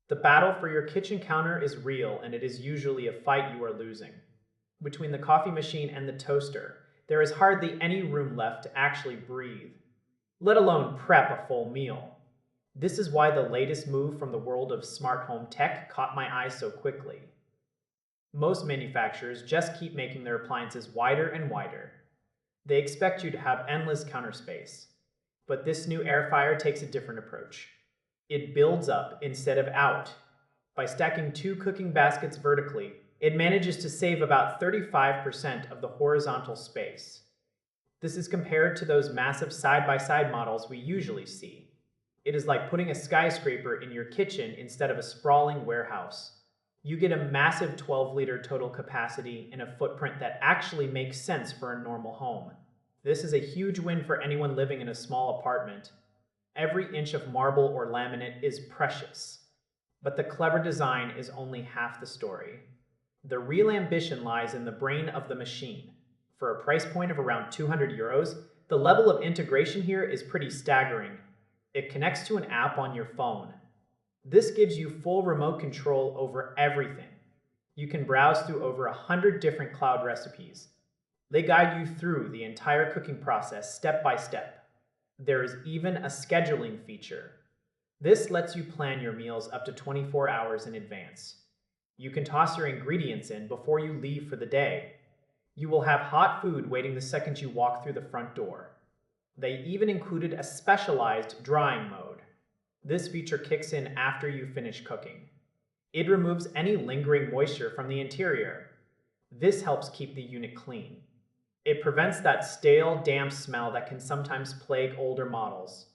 The battle for your kitchen counter is real, and it is usually a fight you are losing. Between the coffee machine and the toaster, there is hardly any room left to actually breathe, let alone prep a full meal. This is why the latest move from the world of smart home tech caught my eye so quickly. Most manufacturers just keep making their appliances wider and wider. They expect you to have endless counter space. But this new air fryer takes a different approach. It builds up instead of out. By stacking two cooking baskets vertically, it manages to save about 35% of the horizontal space. This is compared to those massive side-by-side models we usually see. It is like putting a skyscraper in your kitchen instead of a sprawling warehouse. You get a massive 12-liter total capacity in a footprint that actually makes sense for a normal home. This is a huge win for anyone living in a small apartment. Every inch of marble or laminate is precious. But the clever design is only half the story. The real ambition lies in the brain of the machine. For a price point of around €200, the level of integration here is pretty staggering. It connects to an app on your phone. This gives you full remote control over everything. You can browse through over 100 different cloud recipes. They guide you through the entire cooking process step by step. There is even a scheduling feature. This lets you plan your meals up to 24 hours in advance. You can toss your ingredients in before you leave for the day. You will have hot food waiting the second you walk through the front door. They even included a specialized drying mode. This feature kicks in after you finish cooking. It removes any lingering moisture from the interior. This helps keep the unit clean. It prevents that stale, damp smell that can sometimes plague older models.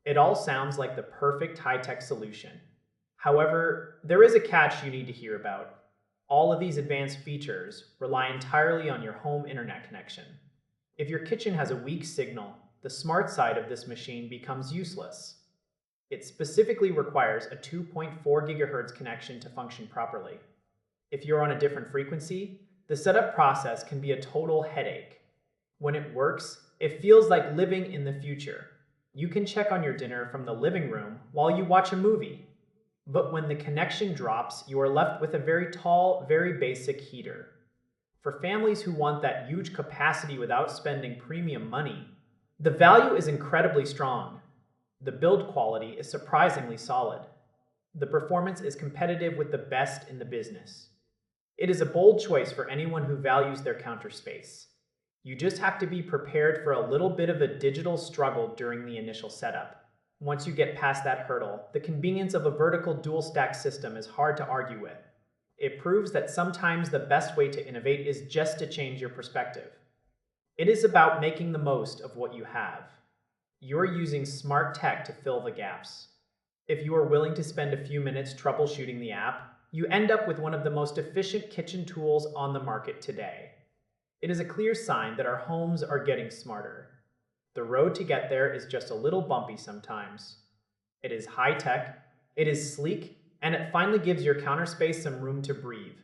It all sounds like the perfect high-tech solution. However, there is a catch you need to hear about. All of these advanced features rely entirely on your home internet connection. If your kitchen has a weak signal, the smart side of this machine becomes useless. It specifically requires a 2.4 GHz connection to function properly. If you're on a different frequency, the setup process can be a total headache. When it works, it feels like living in the future. You can check on your dinner from the living room while you watch a movie. But when the connection drops, you are left with a very tall, very basic heater. For families who want that huge capacity without spending premium money, the value is incredibly strong. The build quality is surprisingly solid. The performance is competitive with the best in the business. It is a bold choice for anyone who values their counter space. You just have to be prepared for a little bit of a digital struggle during the initial setup. Once you get past that hurdle, the convenience of a vertical dual-stack system is hard to argue with. It proves that sometimes the best way to innovate is just to change your perspective. It is about making the most of what you have. You're using smart tech to fill the gaps. If you are willing to spend a few minutes troubleshooting the app, you end up with one of the most efficient kitchen tools on the market today. It is a clear sign that our homes are getting smarter. The road to get there is just a little bumpy sometimes. It is high-tech, it is sleek, and it finally gives your counter space some room to breathe.